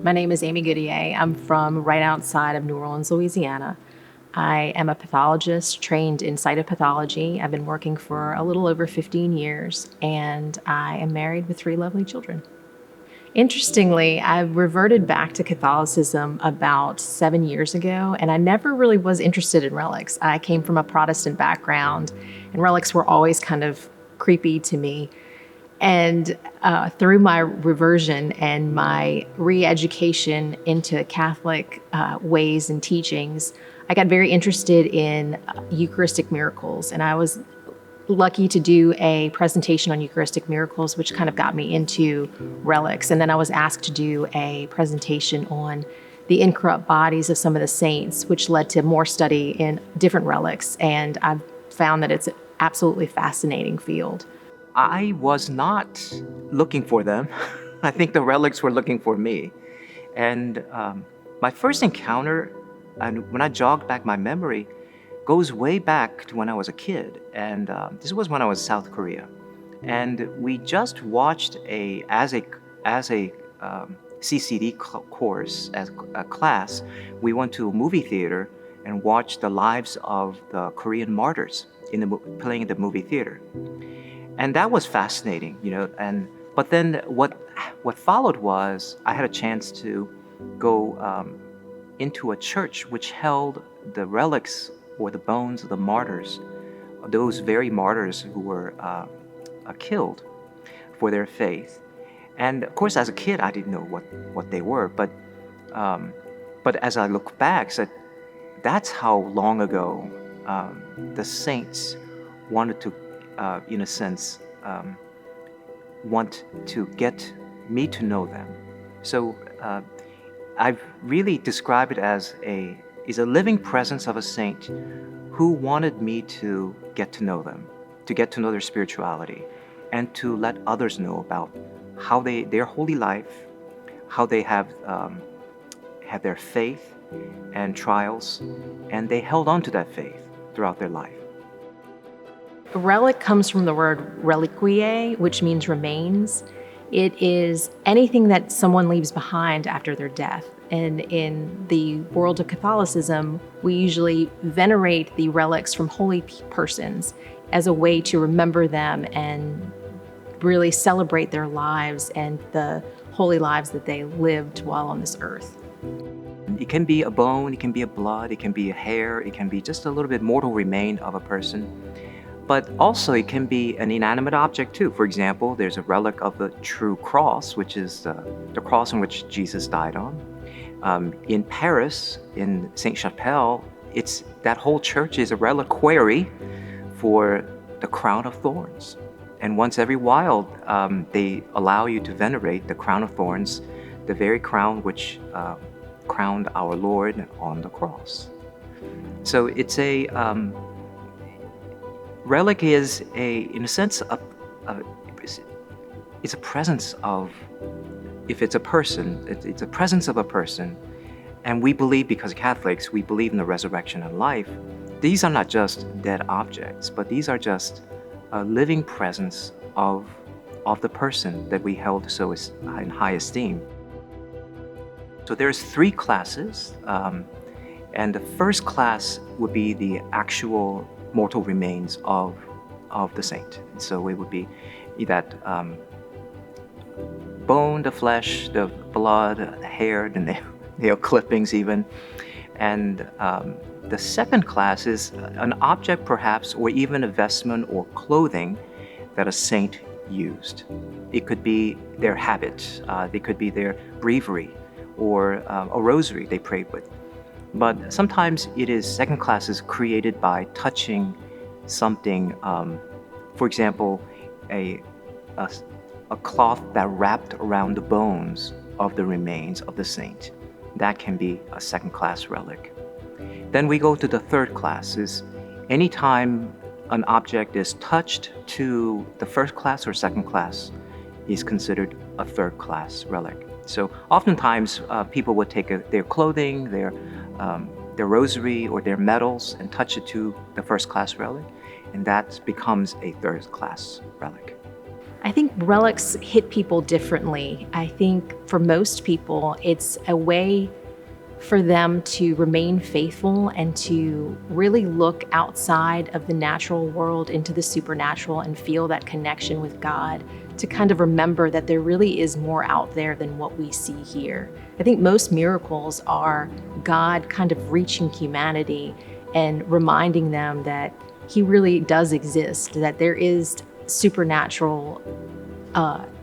My name is Aimee Goodier. I'm from right outside of New Orleans, Louisiana. I am a pathologist trained in cytopathology. I've been working for a little over 15 years, and I am married with 3 lovely children. Interestingly, I reverted back to Catholicism about 7 years ago, and I never really was interested in relics. I came from a Protestant background, and relics were always kind of creepy to me. And through my reversion and my re-education into Catholic ways and teachings, I got very interested in Eucharistic miracles. And I was lucky to do a presentation on Eucharistic miracles, which kind of got me into relics. And then I was asked to do a presentation on the incorrupt bodies of some of the saints, which led to more study in different relics. And I've found that it's an absolutely fascinating field. I was not looking for them. I think the relics were looking for me. And my first encounter, and when I jogged back my memory, goes way back to when I was a kid. And this was when I was in South Korea. And we just watched as a CCD course, as a class, we went to a movie theater and watched the lives of the Korean martyrs playing in the movie theater. And that was fascinating, but then what followed was I had a chance to go into a church which held the relics or the bones of the martyrs, those very martyrs who were killed for their faith. And of course, as a kid, I didn't know what they were, but as I look back, said that's how long ago the saints wanted to, in a sense, want to get me to know them. So I've really described it as a living presence of a saint who wanted me to get to know them, to get to know their spirituality, and to let others know about how their holy life, how they have their faith and trials, and they held on to that faith throughout their life. Relic comes from the word reliquiae, which means remains. It is anything that someone leaves behind after their death. And in the world of Catholicism, we usually venerate the relics from holy persons as a way to remember them and really celebrate their lives and the holy lives that they lived while on this earth. It can be a bone, it can be a blood, it can be a hair, it can be just a little bit mortal remain of a person. But also it can be an inanimate object too. For example, there's a relic of the true cross, which is the cross on which Jesus died on. In Paris, in Sainte-Chapelle, that whole church is a reliquary for the crown of thorns. And once every while, they allow you to venerate the crown of thorns, the very crown which crowned our Lord on the cross. So it's relic is in a sense, it's a presence of, if it's a person, it's a presence of a person. And we believe, because Catholics, we believe in the resurrection and life. These are not just dead objects, but these are just a living presence of the person that we held so in high esteem. So there's 3 classes, and the first class would be the actual mortal remains of the saint. So it would be that bone, the flesh, the blood, the hair, the nail clippings even. And the second class is an object perhaps, or even a vestment or clothing that a saint used. It could be their habit, it could be their breviary, or a rosary they prayed with. But sometimes it is second classes created by touching something, for example, a cloth that wrapped around the bones of the remains of the saint. That can be a second class relic. Then we go to the third class, is anytime an object is touched to the first class or second class is considered a third class relic. So oftentimes people would take their clothing, their rosary or their medals and touch it to the first class relic, and that becomes a third class relic. I think relics hit people differently. I think for most people, it's a way for them to remain faithful and to really look outside of the natural world into the supernatural and feel that connection with God, to kind of remember that there really is more out there than what we see here. I think most miracles are God kind of reaching humanity and reminding them that He really does exist, that there is supernatural,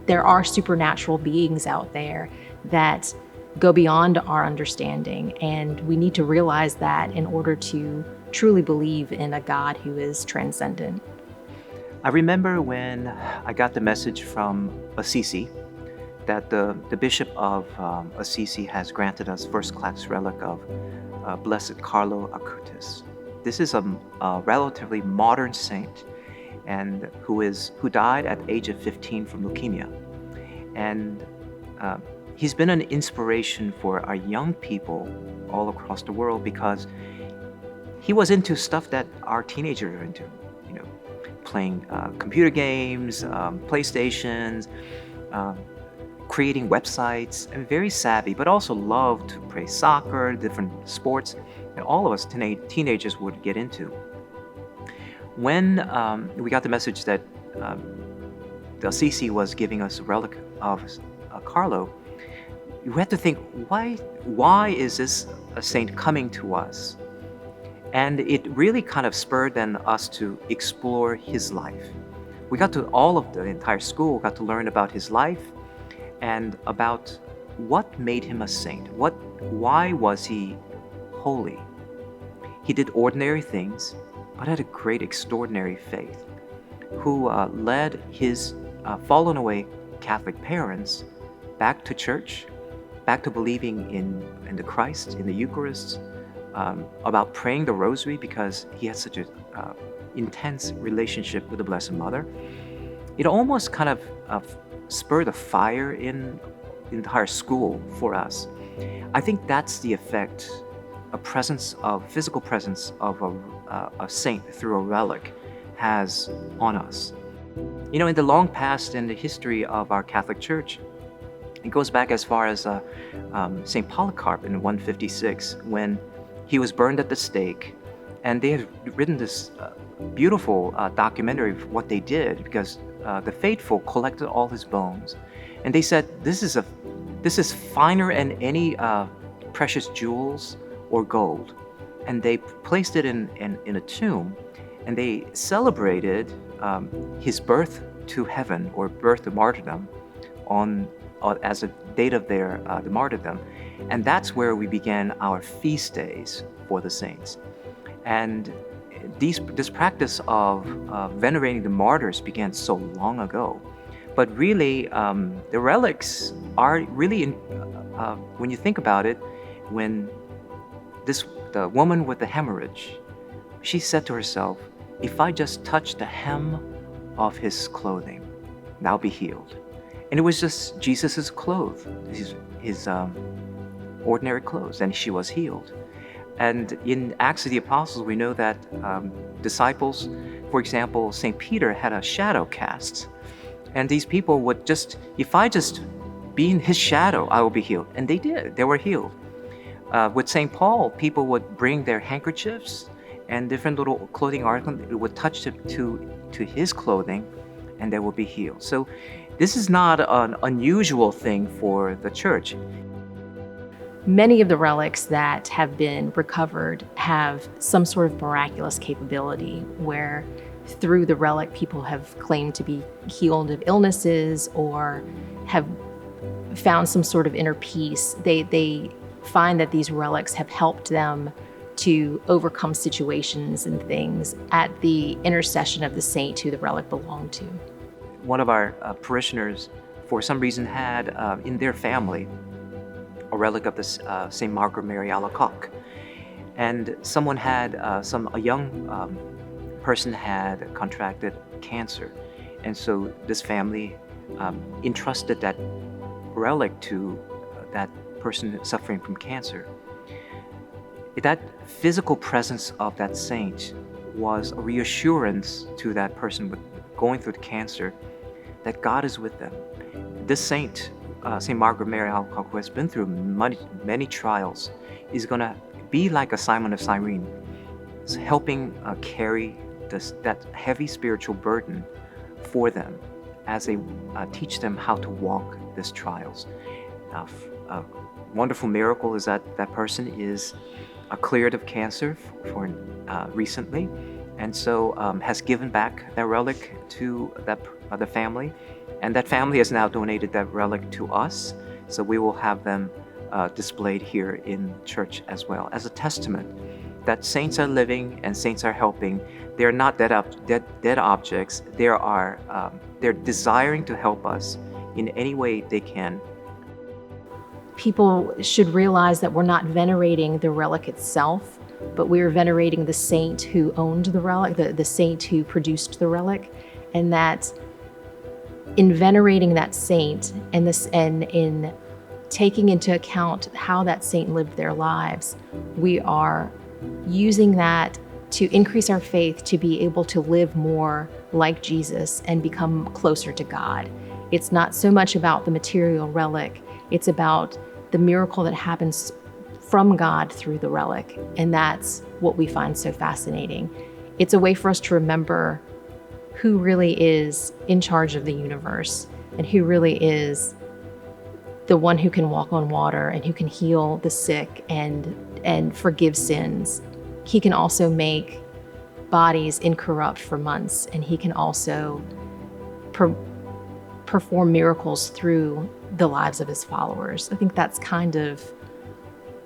there are supernatural beings out there that go beyond our understanding, and we need to realize that in order to truly believe in a God who is transcendent. I remember when I got the message from Assisi that the Bishop of Assisi has granted us first-class relic of Blessed Carlo Acutis. This is a relatively modern saint, and who died at the age of 15 from leukemia, and he's been an inspiration for our young people all across the world because he was into stuff that our teenagers are into, playing computer games, PlayStations, creating websites, and very savvy, but also loved to play soccer, different sports that all of us teenagers would get into. When we got the message that the Assisi was giving us a relic of Carlo, you had to think, why is this a saint coming to us? And it really kind of spurred then us to explore his life. We got to, all of the entire school got to learn about his life and about what made him a saint. Why was he holy? He did ordinary things, but had a great extraordinary faith, who led his fallen away Catholic parents back to church, back to believing in the Christ, in the Eucharist, about praying the Rosary because he had such an intense relationship with the Blessed Mother. It almost kind of spurred a fire in the entire school for us. I think that's the effect a physical presence of a saint through a relic has on us. In the long past, in the history of our Catholic Church, it goes back as far as St. Polycarp in 156, when he was burned at the stake, and they had written this beautiful documentary of what they did, because the faithful collected all his bones, and they said this is finer than any precious jewels or gold, and they placed it in a tomb, and they celebrated his birth to heaven, or birth to martyrdom, as a date of the martyrdom. And that's where we began our feast days for the saints. And this practice of venerating the martyrs began so long ago. But really, the relics are really, when you think about it, when the woman with the hemorrhage, she said to herself, if I just touch the hem of his clothing, I'll be healed. And it was just Jesus's clothes, his ordinary clothes, and she was healed. And in Acts of the Apostles, we know that disciples, for example, St. Peter had a shadow cast. And these people would if I just be in his shadow, I will be healed. And they did, they were healed. With St. Paul, people would bring their handkerchiefs and different little clothing articles, it would touch to his clothing, and they will be healed. So this is not an unusual thing for the church. Many of the relics that have been recovered have some sort of miraculous capability where through the relic people have claimed to be healed of illnesses or have found some sort of inner peace. They find that these relics have helped them to overcome situations and things at the intercession of the saint who the relic belonged to. One of our parishioners, for some reason, had in their family a relic of the St. Margaret Mary Alacoque. And someone had, a young person had contracted cancer. And so this family entrusted that relic to that person suffering from cancer. That physical presence of that saint was a reassurance to that person going through the cancer that God is with them. This saint, Saint Margaret Mary Alacoque, who has been through many trials, is going to be like a Simon of Cyrene, helping carry that heavy spiritual burden for them as they teach them how to walk these trials. A wonderful miracle is that that person is cleared of cancer for recently, and so has given back that relic to the family, and that family has now donated that relic to us. So we will have them displayed here in church as well, as a testament that saints are living and saints are helping. They're not dead objects. They're desiring to help us in any way they can. People should realize that we're not venerating the relic itself, but we're venerating the saint who owned the relic, the saint who produced the relic, and that in venerating that saint and in taking into account how that saint lived their lives, we are using that to increase our faith to be able to live more like Jesus and become closer to God. It's not so much about the material relic, it's about the miracle that happens from God through the relic. And that's what we find so fascinating. It's a way for us to remember who really is in charge of the universe and who really is the one who can walk on water and who can heal the sick and forgive sins. He can also make bodies incorrupt for months, and he can also perform miracles through the lives of his followers. I think that's kind of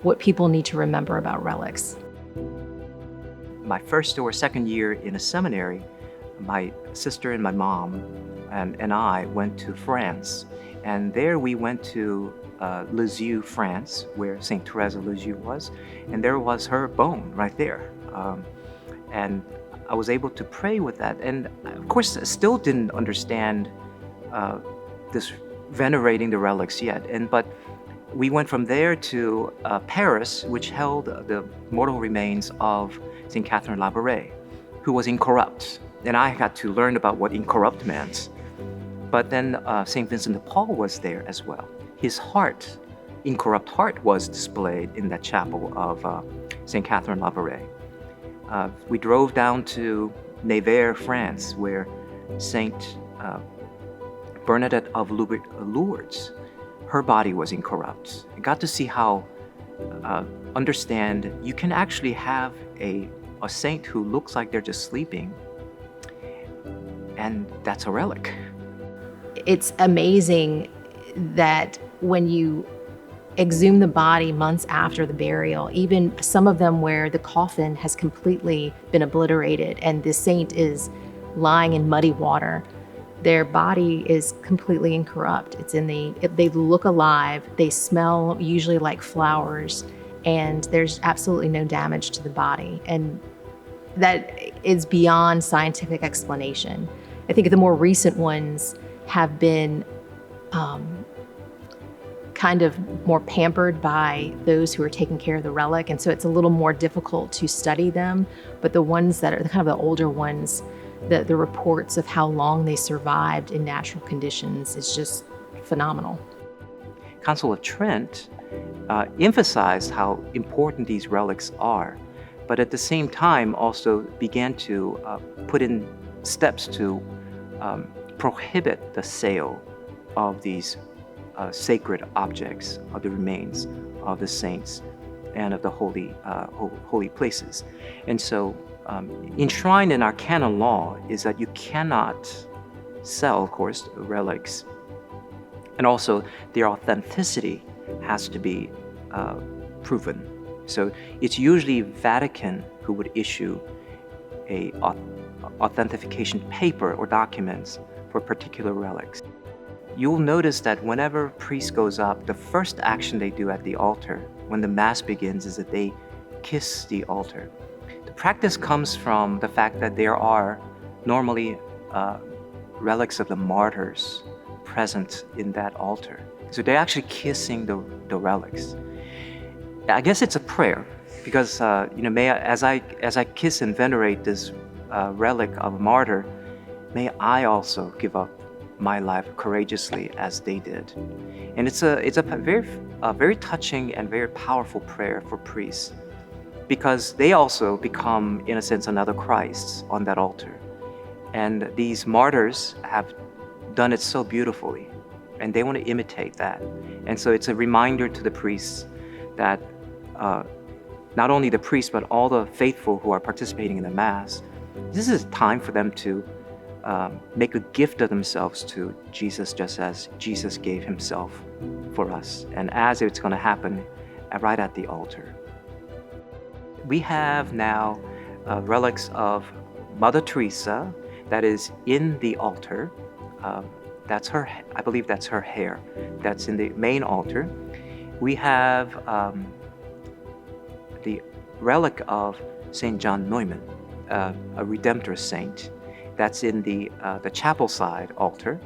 what people need to remember about relics. My first or second year in a seminary, my sister and my mom and I went to France. And there we went to Lisieux, France, where St. Therese of Lisieux was. And there was her bone right there. And I was able to pray with that. And of course, I still didn't understand this venerating the relics yet. But we went from there to Paris, which held the mortal remains of St. Catherine Labouré, who was incorrupt. And I had to learn about what incorrupt meant. But then St. Vincent de Paul was there as well. His heart, incorrupt heart, was displayed in that chapel of St. Catherine Labouré. We drove down to Nevers, France, where St. Bernadette of Lourdes, her body was incorrupt. I got to see how, understand, you can actually have a saint who looks like they're just sleeping, and that's a relic. It's amazing that when you exhume the body months after the burial, even some of them where the coffin has completely been obliterated and the saint is lying in muddy water, their body is completely incorrupt. They look alive, they smell usually like flowers, and there's absolutely no damage to the body. And that is beyond scientific explanation. I think the more recent ones have been kind of more pampered by those who are taking care of the relic, and so it's a little more difficult to study them. But the ones that are kind of the older ones, the reports of how long they survived in natural conditions is just phenomenal. Council of Trent emphasized how important these relics are, but at the same time also began to put in steps to prohibit the sale of these sacred objects, of the remains of the saints and of the holy places. And so enshrined in our canon law is that you cannot sell, of course, relics, and also their authenticity has to be proven. So it's usually Vatican who would issue a authentication paper or documents for particular relics. You'll notice that whenever a priest goes up, the first action they do at the altar when the Mass begins is that they kiss the altar. The practice comes from the fact that there are normally relics of the martyrs present in that altar. So they're actually kissing the relics. I guess it's a prayer, because may I, as I kiss and venerate this relic of a martyr, may I also give up my life courageously as they did. And it's a very touching and very powerful prayer for priests, because they also become, in a sense, another Christ on that altar. And these martyrs have done it so beautifully, and they want to imitate that. And so it's a reminder to the priests that not only the priests, but all the faithful who are participating in the Mass, this is time for them to make a gift of themselves to Jesus, just as Jesus gave himself for us, and as it's going to happen right at the altar. We have now relics of Mother Teresa that is in the altar. That's her, I believe that's her hair. That's in the main altar. We have the relic of Saint John Neumann, a Redemptor saint. That's in the chapel side altar.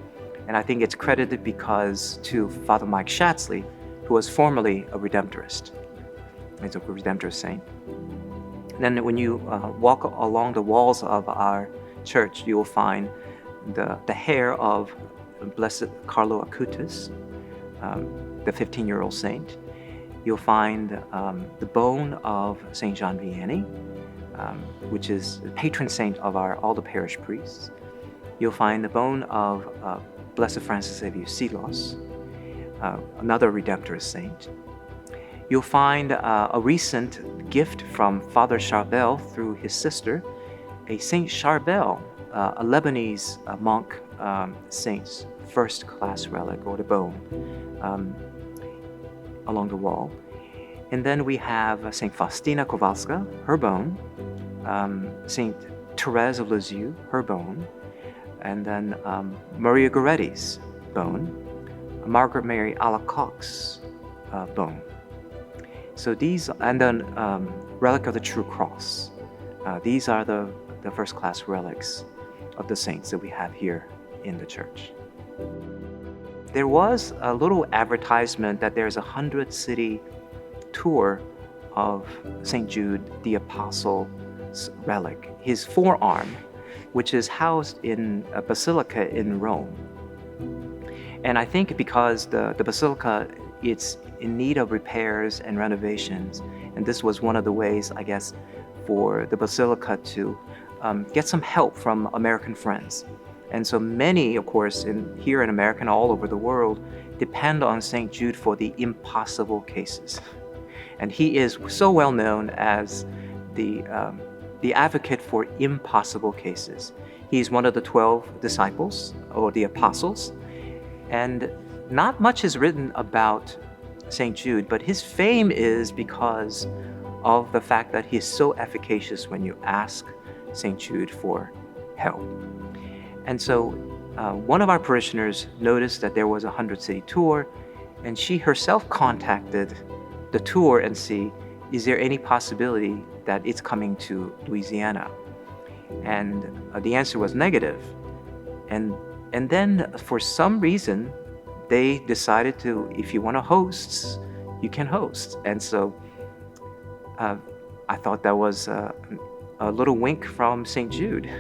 And I think it's credited because to Father Mike Schatzley, who was formerly a Redemptorist. He's a Redemptor saint. And then when you walk along the walls of our church, you will find the hair of Blessed Carlo Acutis, the 15-year-old saint. You'll find the bone of Saint John Vianney, which is the patron saint of all the parish priests. You'll find the bone of Blessed Francis Xavier Silos, another Redemptorist saint. You'll find a recent gift from Father Charbel through his sister, a Saint Charbel, a Lebanese monk saint's first-class relic, or the bone, along the wall. And then we have Saint Faustina Kowalska, her bone, Saint Therese of Lisieux, her bone, and then Maria Goretti's bone, Margaret Mary Alacoque's bone. So these, and then relic of the True Cross. These are the first-class relics of the saints that we have here in the church. There was a little advertisement that there's a 100-city tour of St. Jude the Apostle's relic, his forearm, which is housed in a basilica in Rome. And I think because the basilica, it's in need of repairs and renovations, and this was one of the ways, I guess, for the basilica to get some help from American friends. And so many, of course, here in America and all over the world, depend on St. Jude for the impossible cases. And he is so well known as the advocate for impossible cases. He's one of the 12 disciples, or the apostles, and not much is written about St. Jude, but his fame is because of the fact that he is so efficacious when you ask St. Jude for help. And so one of our parishioners noticed that there was a 100-city tour, and she herself contacted the tour and see, is there any possibility that it's coming to Louisiana? And the answer was negative. And then for some reason, they decided to, if you want to host, you can host. And so I thought that was a little wink from St. Jude.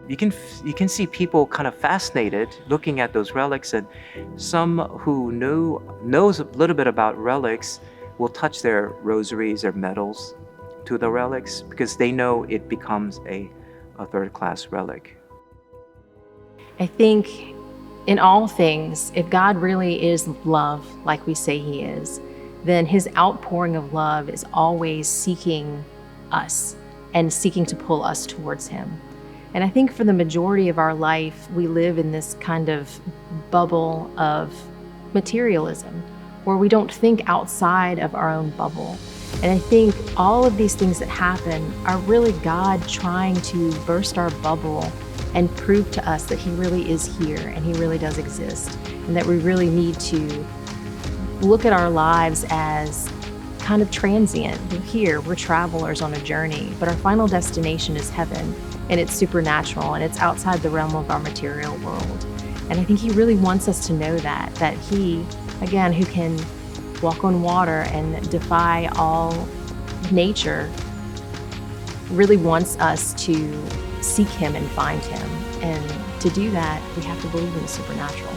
You can see people kind of fascinated looking at those relics, and some who knows a little bit about relics will touch their rosaries or medals to the relics because they know it becomes a third-class relic. I think in all things, if God really is love, like we say he is, then his outpouring of love is always seeking us and seeking to pull us towards him. And I think for the majority of our life, we live in this kind of bubble of materialism where we don't think outside of our own bubble. And I think all of these things that happen are really God trying to burst our bubble and prove to us that he really is here and he really does exist, and that we really need to look at our lives as kind of transient. We're here, we're travelers on a journey, but our final destination is heaven, and it's supernatural, and it's outside the realm of our material world. And I think he really wants us to know that he, again, who can walk on water and defy all nature, really wants us to seek him and find him And to do that, we have to believe in the supernatural.